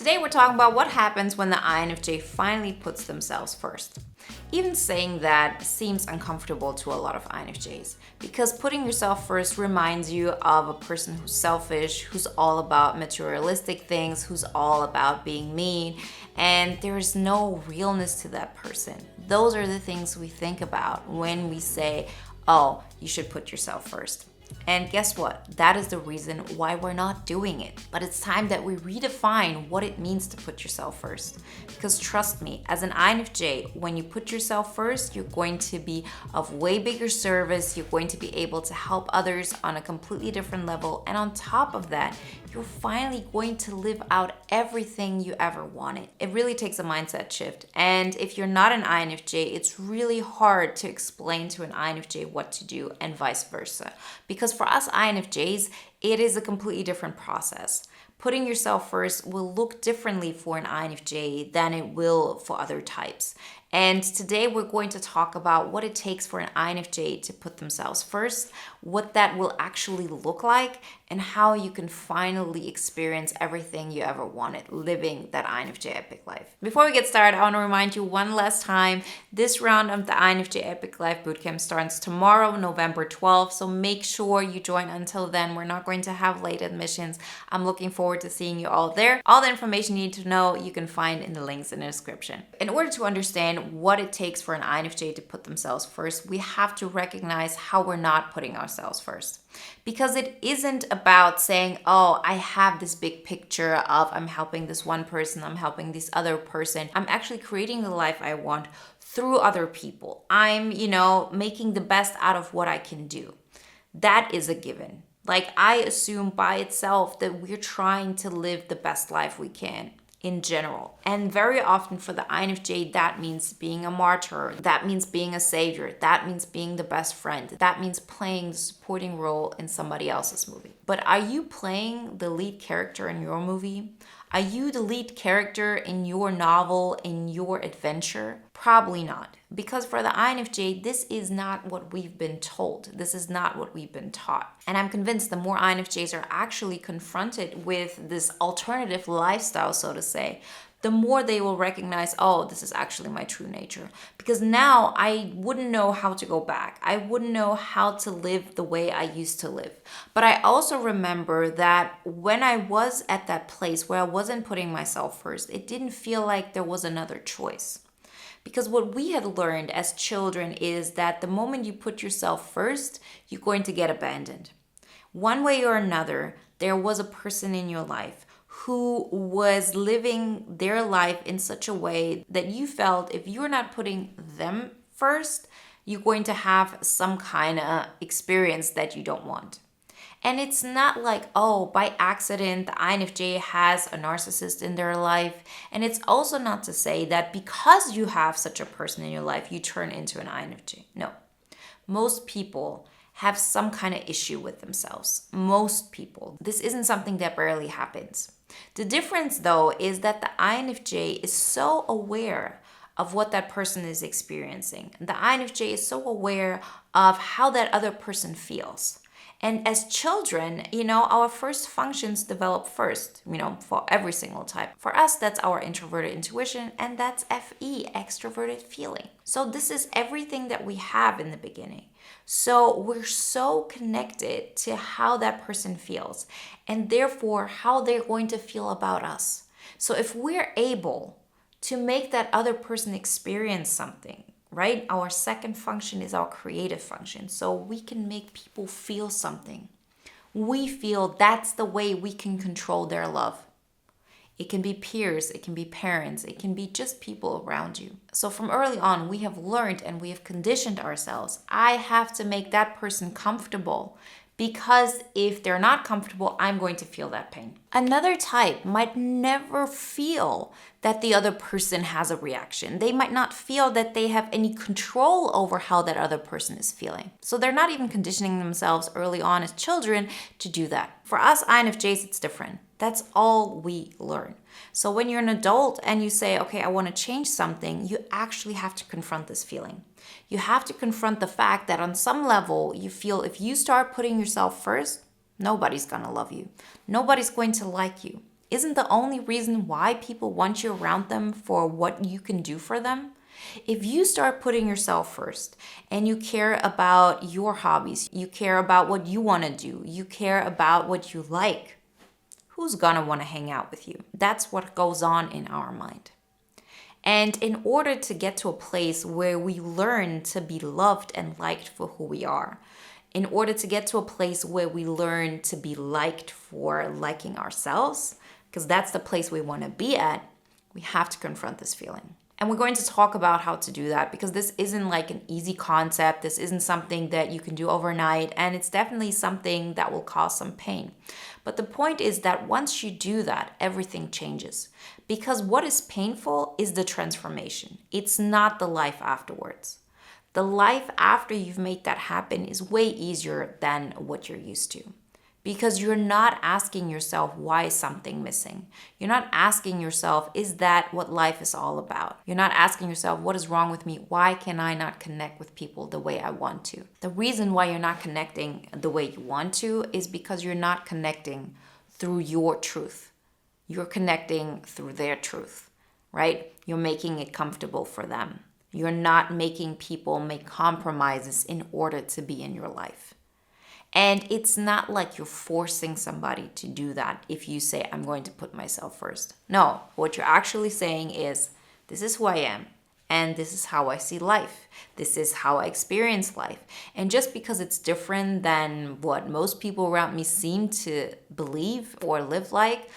Today we're talking about what happens when the INFJ finally puts themselves first. Even saying that seems uncomfortable to a lot of INFJs because putting yourself first reminds you of a person who's selfish, who's all about materialistic things, who's all about being mean, and there's no realness to that person. Those are the things we think about when we say, oh, you should put yourself first. And guess what? That is the reason why we're not doing it. But it's time that we redefine what it means to put yourself first. Because trust me, as an INFJ, when you put yourself first, you're going to be of way bigger service. You're going to be able to help others on a completely different level. And on top of that, you're finally going to live out everything you ever wanted. It really takes a mindset shift. And if you're not an INFJ, it's really hard to explain to an INFJ what to do and vice versa. Because for us INFJs, it is a completely different process. Putting yourself first will look differently for an INFJ than it will for other types. And today we're going to talk about what it takes for an INFJ to put themselves first, what that will actually look like, and how you can finally experience everything you ever wanted, living that INFJ epic life. Before we get started, I want to remind you one last time, this round of the INFJ Epic Life Bootcamp starts tomorrow, November 12th, so make sure you join until then. We're not going to have late admissions. I'm looking forward to seeing you all there. All the information you need to know, you can find in the links in the description. In order to understand what it takes for an INFJ to put themselves first, we have to recognize how we're not putting ourselves first. Because it isn't about saying, oh, I have this big picture of I'm helping this one person, I'm helping this other person. I'm actually creating the life I want through other people. I'm, making the best out of what I can do. That is a given. Like, I assume by itself that we're trying to live the best life we can in general. And very often for the INFJ, that means being a martyr. That means being a savior. That means being the best friend. That means playing the supporting role in somebody else's movie. But are you playing the lead character in your movie? Are you the lead character in your novel, in your adventure? Probably not. Because for the INFJ, this is not what we've been told. This is not what we've been taught. And I'm convinced the more INFJs are actually confronted with this alternative lifestyle, so to say, the more they will recognize, oh, this is actually my true nature. Because now I wouldn't know how to go back. I wouldn't know how to live the way I used to live. But I also remember that when I was at that place where I wasn't putting myself first, it didn't feel like there was another choice. Because what we had learned as children is that the moment you put yourself first, you're going to get abandoned. One way or another, there was a person in your life who was living their life in such a way that you felt if you're not putting them first, you're going to have some kind of experience that you don't want. And it's not like, oh, by accident, the INFJ has a narcissist in their life. And it's also not to say that because you have such a person in your life, you turn into an INFJ. No. Most people have some kind of issue with themselves. Most people. This isn't something that rarely happens. The difference, though, is that the INFJ is so aware of what that person is experiencing. The INFJ is so aware of how that other person feels. And as children, our first functions develop first, for every single type. For us, that's our introverted intuition, and that's FE, extroverted feeling. So this is everything that we have in the beginning. So we're so connected to how that person feels, and therefore how they're going to feel about us. So if we're able to make that other person experience something, right? Our second function is our creative function. So we can make people feel something. We feel that's the way we can control their love. It can be peers, it can be parents, it can be just people around you. So from early on, we have learned and we have conditioned ourselves. I have to make that person comfortable because if they're not comfortable, I'm going to feel that pain. Another type might never feel that the other person has a reaction. They might not feel that they have any control over how that other person is feeling. So they're not even conditioning themselves early on as children to do that. For us INFJs, it's different. That's all we learn. So when you're an adult and you say, okay, I want to change something, you actually have to confront this feeling. You have to confront the fact that on some level, you feel if you start putting yourself first, nobody's going to love you. Nobody's going to like you. isn't the only reason why people want you around them for what you can do for them. If you start putting yourself first and you care about your hobbies, you care about what you want to do, you care about what you like, who's gonna want to hang out with you? That's what goes on in our mind. And in order to get to a place where we learn to be loved and liked for who we are, in order to get to a place where we learn to be liked for liking ourselves, because that's the place we want to be at, we have to confront this feeling. And we're going to talk about how to do that because this isn't like an easy concept. This isn't something that you can do overnight. And it's definitely something that will cause some pain. But the point is that once you do that, everything changes. Because what is painful is the transformation. It's not the life afterwards. The life after you've made that happen is way easier than what you're used to. Because you're not asking yourself, why is something missing? You're not asking yourself, is that what life is all about? You're not asking yourself, what is wrong with me? Why can I not connect with people the way I want to? The reason why you're not connecting the way you want to is because you're not connecting through your truth. You're connecting through their truth, right? You're making it comfortable for them. You're not making people make compromises in order to be in your life. And it's not like you're forcing somebody to do that if you say, I'm going to put myself first. No, what you're actually saying is, this is who I am, and this is how I see life. This is how I experience life. And just because it's different than what most people around me seem to believe or live like,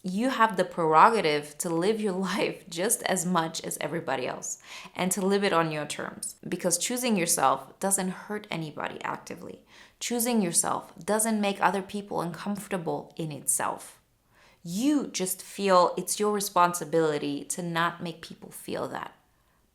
you have the prerogative to live your life just as much as everybody else and to live it on your terms. Because choosing yourself doesn't hurt anybody actively. Choosing yourself doesn't make other people uncomfortable in itself. You just feel it's your responsibility to not make people feel that.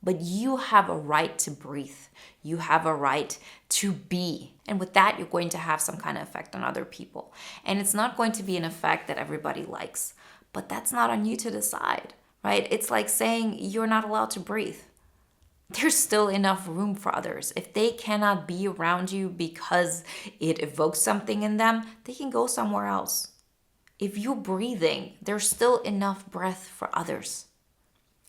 But you have a right to breathe. You have a right to be. And with that, you're going to have some kind of effect on other people. And it's not going to be an effect that everybody likes. But that's not on you to decide, right? It's like saying you're not allowed to breathe. There's still enough room for others. If they cannot be around you because it evokes something in them, they can go somewhere else. If you're breathing, there's still enough breath for others.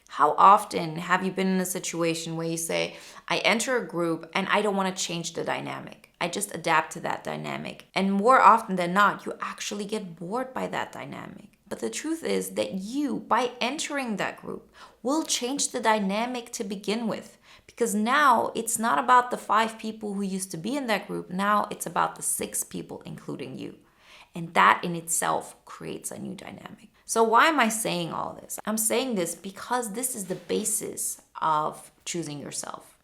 How often have you been in a situation where you say, I enter a group and I don't want to change the dynamic. I just adapt to that dynamic. And more often than not, you actually get bored by that dynamic. But the truth is that you, by entering that group, will change the dynamic to begin with. Because now it's not about the 5 people who used to be in that group. Now it's about the 6 people, including you. And that in itself creates a new dynamic. So why am I saying all this? I'm saying this because this is the basis of choosing yourself.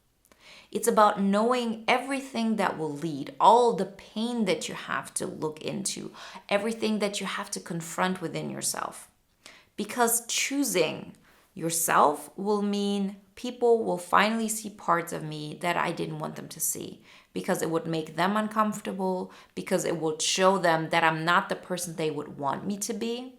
It's about knowing everything that will lead, all the pain that you have to look into, everything that you have to confront within yourself. Because choosing yourself will mean people will finally see parts of me that I didn't want them to see. Because it would make them uncomfortable, because it would show them that I'm not the person they would want me to be.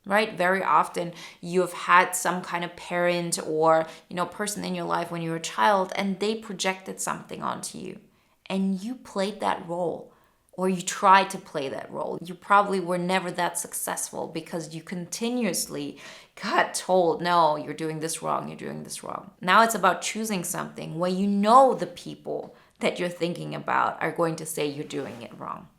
Right? Very often you've had some kind of parent or, person in your life when you were a child and they projected something onto you and you played that role or you tried to play that role. You probably were never that successful because you continuously got told, no, you're doing this wrong, you're doing this wrong. Now it's about choosing something where the people that you're thinking about are going to say you're doing it wrong,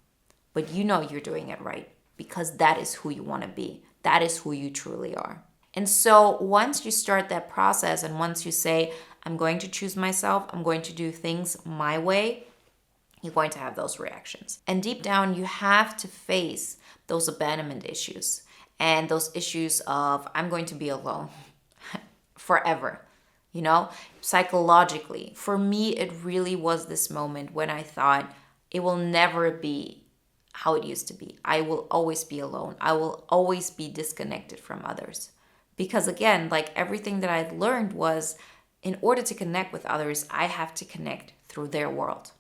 but you're doing it right because that is who you want to be. That is who you truly are. And so once you start that process and once you say, I'm going to choose myself, I'm going to do things my way, you're going to have those reactions. And deep down, you have to face those abandonment issues and those issues of, I'm going to be alone forever. Psychologically, for me, it really was this moment when I thought it will never be how it used to be. I will always be alone. I will always be disconnected from others. Because again, like everything that I'd learned was in order to connect with others, I have to connect through their world.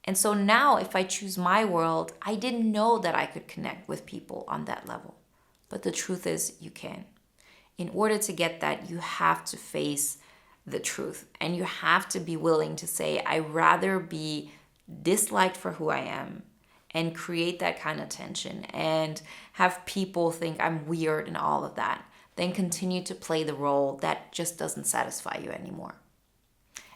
And so now if I choose my world, I didn't know that I could connect with people on that level. But the truth is you can. In order to get that, you have to face the truth. And you have to be willing to say, I'd rather be disliked for who I am and create that kind of tension and have people think I'm weird and all of that than continue to play the role that just doesn't satisfy you anymore.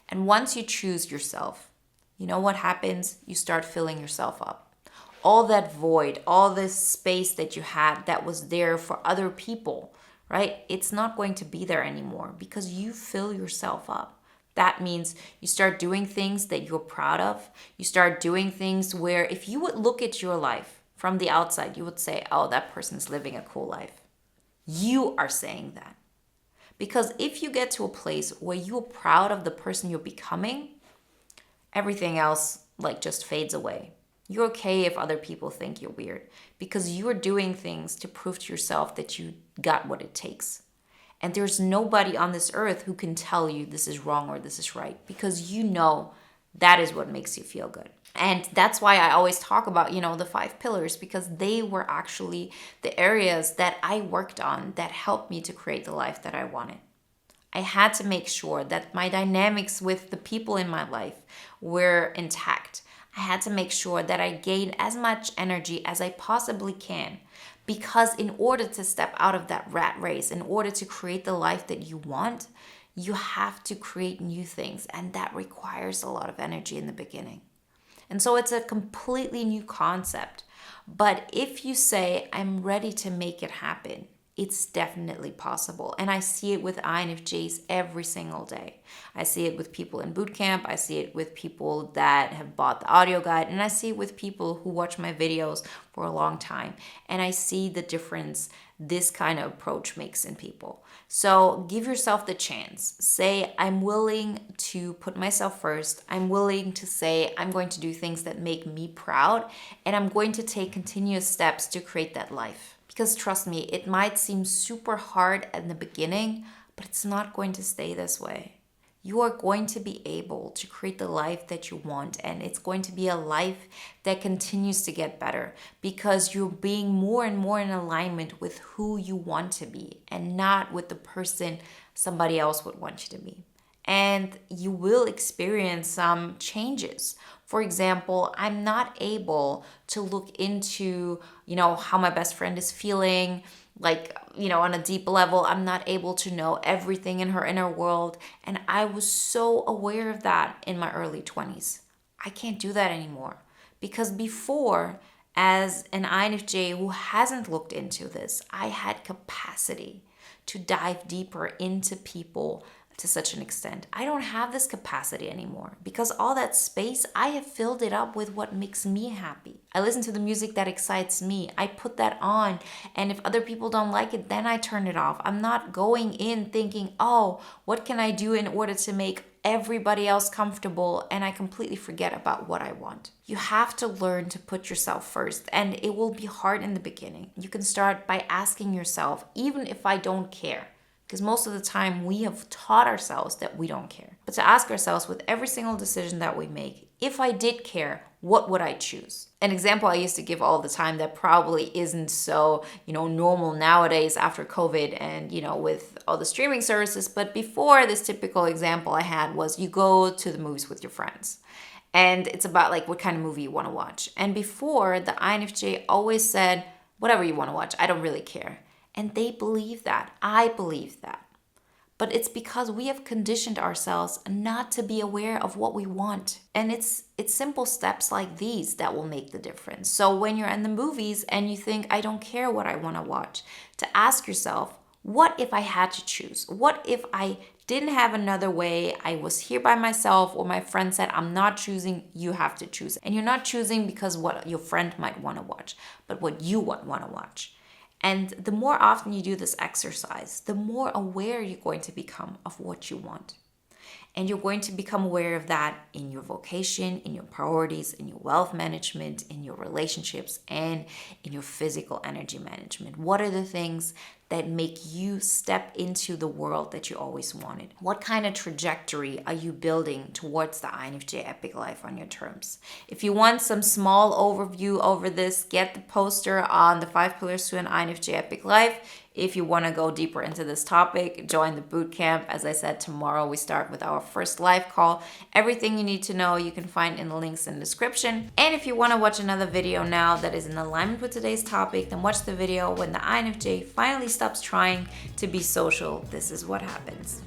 And once you choose yourself, you know what happens? You start filling yourself up. All that void, all this space that you had that was there for other people, right? It's not going to be there anymore because you fill yourself up. That means you start doing things that you're proud of. You start doing things where if you would look at your life from the outside, you would say, oh, that person's living a cool life. You are saying that. Because if you get to a place where you're proud of the person you're becoming, everything else like just fades away. You're okay if other people think you're weird because you're doing things to prove to yourself that you got what it takes. And there's nobody on this earth who can tell you this is wrong or this is right because you know that is what makes you feel good. And that's why I always talk about, the 5 pillars, because they were actually the areas that I worked on that helped me to create the life that I wanted. I had to make sure that my dynamics with the people in my life were intact. I had to make sure that I gained as much energy as I possibly can. Because in order to step out of that rat race, in order to create the life that you want, you have to create new things. And that requires a lot of energy in the beginning. And so it's a completely new concept. But if you say, I'm ready to make it happen, it's definitely possible. And I see it with INFJs every single day. I see it with people in boot camp. I see it with people that have bought the audio guide. And I see it with people who watch my videos for a long time. And I see the difference this kind of approach makes in people. So give yourself the chance. Say, I'm willing to put myself first. I'm willing to say, I'm going to do things that make me proud. And I'm going to take continuous steps to create that life. Because trust me, it might seem super hard in the beginning, but it's not going to stay this way. You are going to be able to create the life that you want, and it's going to be a life that continues to get better because you're being more and more in alignment with who you want to be and not with the person somebody else would want you to be. And you will experience some changes. For example, I'm not able to look into, how my best friend is feeling, on a deep level. I'm not able to know everything in her inner world. And I was so aware of that in my early 20s. I can't do that anymore. Because before, as an INFJ who hasn't looked into this, I had capacity to dive deeper into people to such an extent. I don't have this capacity anymore because all that space, I have filled it up with what makes me happy. I listen to the music that excites me. I put that on, and if other people don't like it, then I turn it off. I'm not going in thinking, oh, what can I do in order to make everybody else comfortable, and I completely forget about what I want. You have to learn to put yourself first, and it will be hard in the beginning. You can start by asking yourself, even if I don't care, because most of the time we have taught ourselves that we don't care. But to ask ourselves with every single decision that we make, if I did care, what would I choose? An example I used to give all the time that probably isn't so, normal nowadays after COVID and, with all the streaming services. But before, this typical example I had was you go to the movies with your friends. And it's about what kind of movie you want to watch. And before, the INFJ always said, whatever you want to watch, I don't really care. And they believe that. I believe that. But it's because we have conditioned ourselves not to be aware of what we want. And it's simple steps like these that will make the difference. So when you're in the movies and you think, I don't care what I want to watch, to ask yourself, what if I had to choose? What if I didn't have another way? I was here by myself, or my friend said, I'm not choosing, you have to choose. And you're not choosing because what your friend might want to watch, but what you want to watch. And the more often you do this exercise, the more aware you're going to become of what you want. And you're going to become aware of that in your vocation, in your priorities, in your wealth management, in your relationships, and in your physical energy management. What are the things that make you step into the world that you always wanted? What kind of trajectory are you building towards the INFJ Epic Life on your terms? If you want some small overview over this, get the poster on the 5 pillars to an INFJ Epic Life. If you want to go deeper into this topic, join the bootcamp. As I said, tomorrow we start with our first live call. Everything you need to know you can find in the links in the description. And if you want to watch another video now that is in alignment with today's topic, then watch the video when the INFJ finally stops trying to be social. This is what happens.